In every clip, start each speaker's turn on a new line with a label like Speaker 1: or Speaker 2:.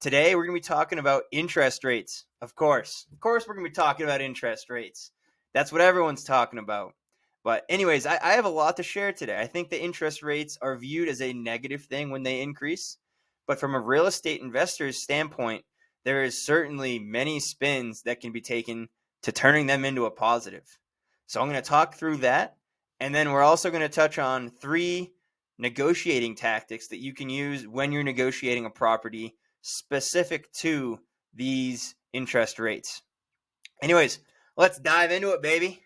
Speaker 1: Today, we're going to be talking about interest rates. Of course. Of course, we're going to be talking about interest rates. That's what everyone's talking about. But, anyways, I have a lot to share today. I think the interest rates are viewed as a negative thing when they increase. But from a real estate investor's standpoint, there is certainly many spins that can be taken to turning them into a positive. So, I'm going to talk through that. And then we're also going to touch on 3 negotiating tactics that you can use when you're negotiating a property specific to these interest rates. Anyways, let's dive into it, baby.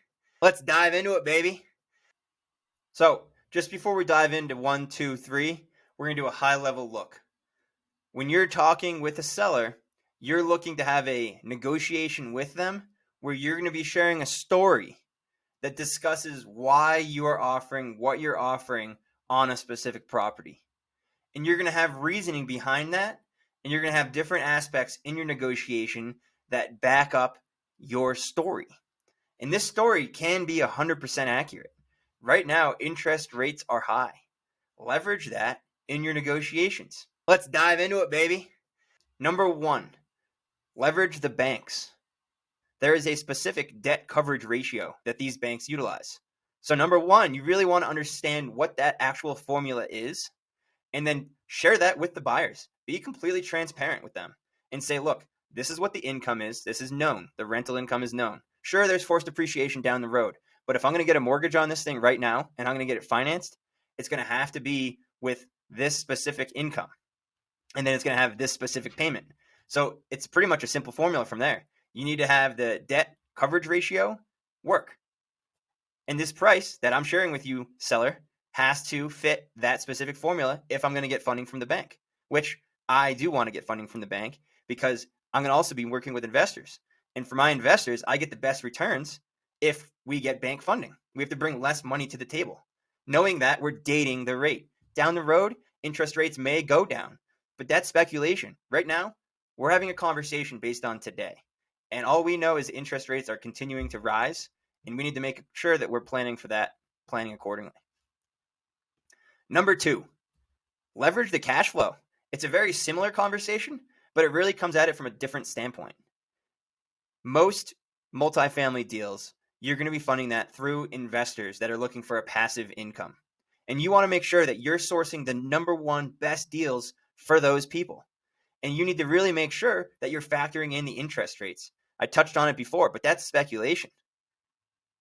Speaker 1: So, just before we dive into 1, 2, 3, we're going to do a high level look. When you're talking with a seller, you're looking to have a negotiation with them where you're going to be sharing a story that discusses why you are offering what you're offering on a specific property. And you're going to have reasoning behind that, and you're going to have different aspects in your negotiation that back up your story. And this story can be 100% accurate. Right now, interest rates are high. Leverage that in your negotiations. Let's dive into it, baby. Number 1, leverage the banks. There is a specific debt coverage ratio that these banks utilize. So number 1, you really want to understand what that actual formula is, and then share that with the buyers. Be completely transparent with them and say, look, this is what the income is. This is known. The rental income is known. Sure, there's forced appreciation down the road, but if I'm going to get a mortgage on this thing right now and I'm going to get it financed, it's going to have to be with this specific income. And then it's going to have this specific payment. So it's pretty much a simple formula from there. You need to have the debt coverage ratio work. And this price that I'm sharing with you, seller, has to fit that specific formula if I'm going to get funding from the bank, which I do want to get funding from the bank because I'm going to also be working with investors. And for my investors, I get the best returns if we get bank funding. We have to bring less money to the table, knowing that we're dating the rate. Down the road, interest rates may go down, but that's speculation. Right now, we're having a conversation based on today. And all we know is interest rates are continuing to rise, and we need to make sure that we're planning for that, planning accordingly. Number 2, leverage the cash flow. It's a very similar conversation, but it really comes at it from a different standpoint. Most multifamily deals, you're going to be funding that through investors that are looking for a passive income. And you want to make sure that you're sourcing the number 1 best deals for those people. And you need to really make sure that you're factoring in the interest rates. I touched on it before, but that's speculation.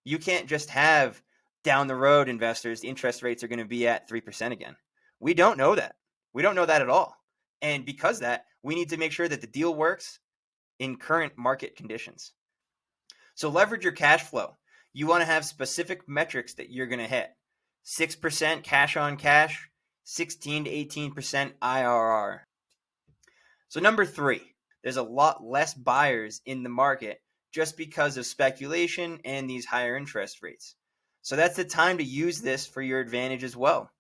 Speaker 1: You can't just have down the road investors, the interest rates are going to be at 3% again. We don't know that. We don't know that at all. And because of that, we need to make sure that the deal works in current market conditions. So leverage your cash flow. You want to have specific metrics that you're going to hit. 6% cash on cash, 16 to 18% IRR. So number 3, there's a lot less buyers in the market just because of speculation and these higher interest rates. So that's the time to use this for your advantage as well.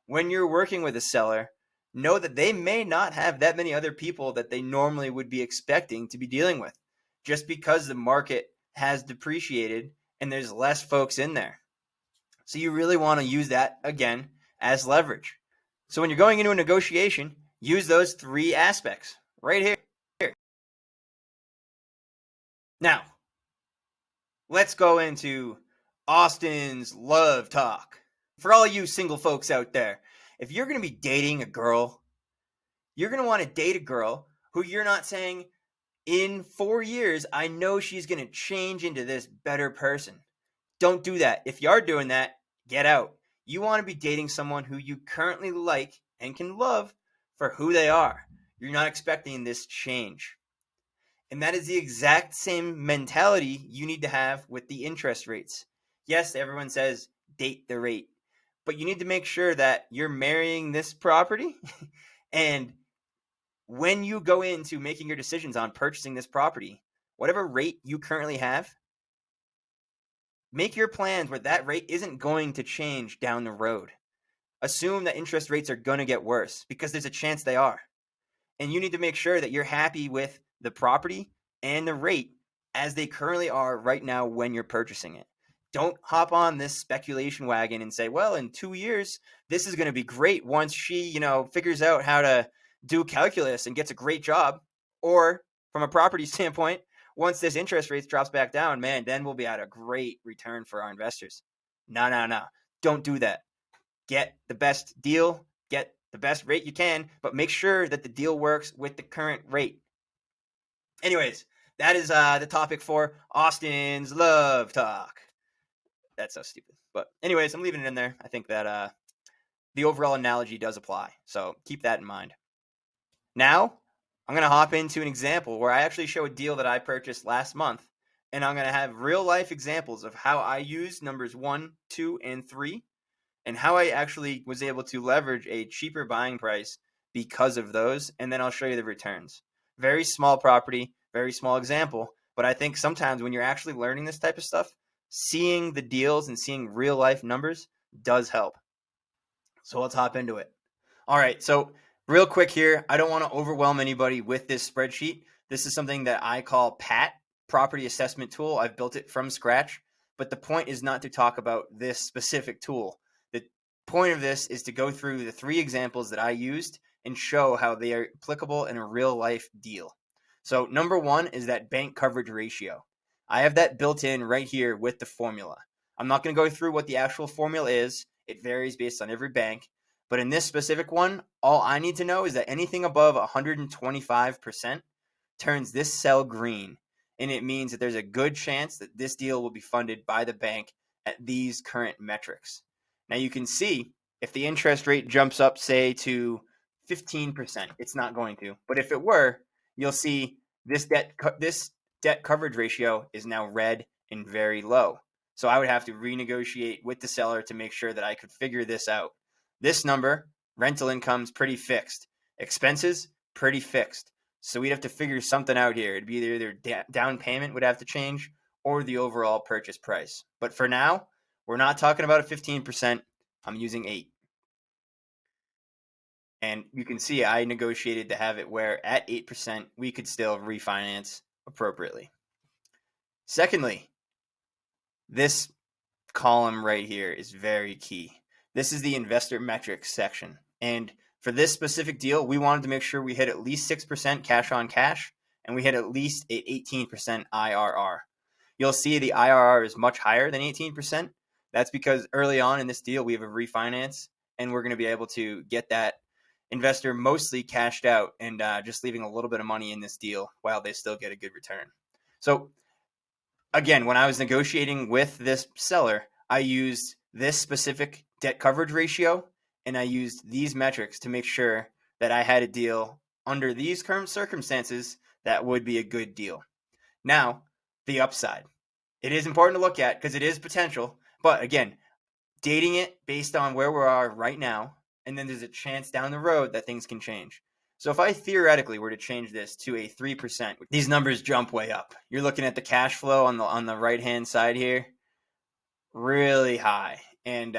Speaker 1: When you're working with a seller, know that they may not have that many other people that they normally would be expecting to be dealing with, just because the market has depreciated and there's less folks in there. So you really want to use that, again, as leverage. So when you're going into a negotiation, use those 3 aspects right here. Now, let's go into Austin's love talk. For all you single folks out there, if you're going to be dating a girl, you're going to want to date a girl who you're not saying, in 4 years, I know she's going to change into this better person. Don't do that. If you are doing that, get out. You want to be dating someone who you currently like and can love for who they are. You're not expecting this change. And that is the exact same mentality you need to have with the interest rates. Yes, everyone says date the rate, but you need to make sure that you're marrying this property. And when you go into making your decisions on purchasing this property, whatever rate you currently have, make your plans where that rate isn't going to change down the road. Assume that interest rates are going to get worse because there's a chance they are. And you need to make sure that you're happy with the property and the rate as they currently are right now when you're purchasing it. Don't hop on this speculation wagon and say, well, in 2 years, this is going to be great once she, figures out how to, do calculus and gets a great job, or from a property standpoint, once this interest rates drops back down, man, then we'll be at a great return for our investors. No. Don't do that. Get the best deal, get the best rate you can, but make sure that the deal works with the current rate. Anyways, that is the topic for Austin's Love Talk. That's so stupid. But anyways, I'm leaving it in there. I think that the overall analogy does apply. So keep that in mind. Now, I'm going to hop into an example where I actually show a deal that I purchased last month. And I'm going to have real life examples of how I used numbers 1, 2, and 3, and how I actually was able to leverage a cheaper buying price because of those. And then I'll show you the returns. Very small property, very small example. But I think sometimes when you're actually learning this type of stuff, seeing the deals and seeing real life numbers does help. So let's hop into it. All right. So real quick here, I don't want to overwhelm anybody with this spreadsheet. This is something that I call PAT, Property Assessment Tool. I've built it from scratch. But the point is not to talk about this specific tool. The point of this is to go through the 3 examples that I used and show how they are applicable in a real life deal. So number 1 is that bank coverage ratio. I have that built in right here with the formula. I'm not going to go through what the actual formula is. It varies based on every bank. But in this specific one, all I need to know is that anything above 125% turns this cell green. And it means that there's a good chance that this deal will be funded by the bank at these current metrics. Now you can see if the interest rate jumps up, say, to 15%, it's not going to. But if it were, you'll see this debt coverage ratio is now red and very low. So I would have to renegotiate with the seller to make sure that I could figure this out. This number, rental income's pretty fixed. Expenses, pretty fixed. So we'd have to figure something out here. It'd be either down payment would have to change or the overall purchase price. But for now, we're not talking about a 15%. I'm using 8. And you can see I negotiated to have it where at 8%, we could still refinance appropriately. Secondly, this column right here is very key. This is the investor metrics section. And for this specific deal, we wanted to make sure we hit at least 6% cash on cash, and we hit at least an 18% IRR. You'll see the IRR is much higher than 18%. That's because early on in this deal, we have a refinance, and we're going to be able to get that investor mostly cashed out and just leaving a little bit of money in this deal while they still get a good return. So again, when I was negotiating with this seller, I used this specific debt coverage ratio, and I used these metrics to make sure that I had a deal under these current circumstances that would be a good deal. Now, the upside. It is important to look at because it is potential, but again, dating it based on where we are right now, and then there's a chance down the road that things can change. So if I theoretically were to change this to a 3%, these numbers jump way up. You're looking at the cash flow on the right-hand side here, really high. And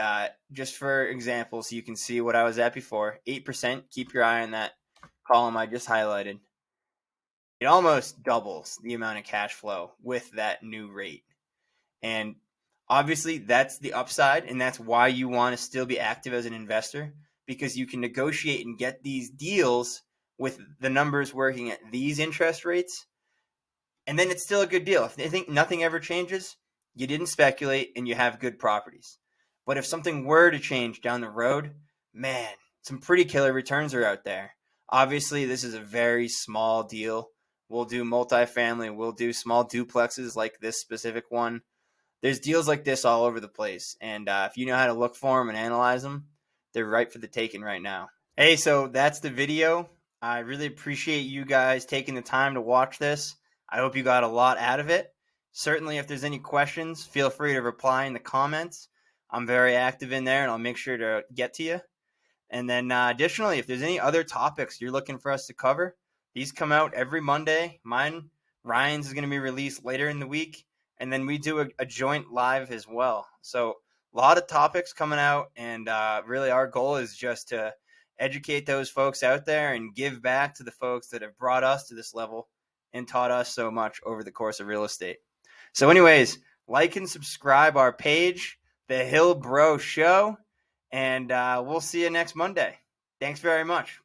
Speaker 1: just for example, so you can see what I was at before, 8%, keep your eye on that column I just highlighted. It almost doubles the amount of cash flow with that new rate. And obviously that's the upside, and that's why you want to still be active as an investor, because you can negotiate and get these deals with the numbers working at these interest rates, and then it's still a good deal. If they think nothing ever changes, you didn't speculate and you have good properties. But if something were to change down the road, man, some pretty killer returns are out there. Obviously, this is a very small deal. We'll do multifamily. We'll do small duplexes like this specific one. There's deals like this all over the place. And if you know how to look for them and analyze them, they're ripe for the taking right now. Hey, so that's the video. I really appreciate you guys taking the time to watch this. I hope you got a lot out of it. Certainly, if there's any questions, feel free to reply in the comments. I'm very active in there, and I'll make sure to get to you. And then additionally, if there's any other topics you're looking for us to cover, these come out every Monday. Ryan's is going to be released later in the week. And then we do a joint live as well. So a lot of topics coming out. And really our goal is just to educate those folks out there and give back to the folks that have brought us to this level and taught us so much over the course of real estate. So anyways, like and subscribe our page, The Hill Bro Show, and we'll see you next Monday. Thanks very much.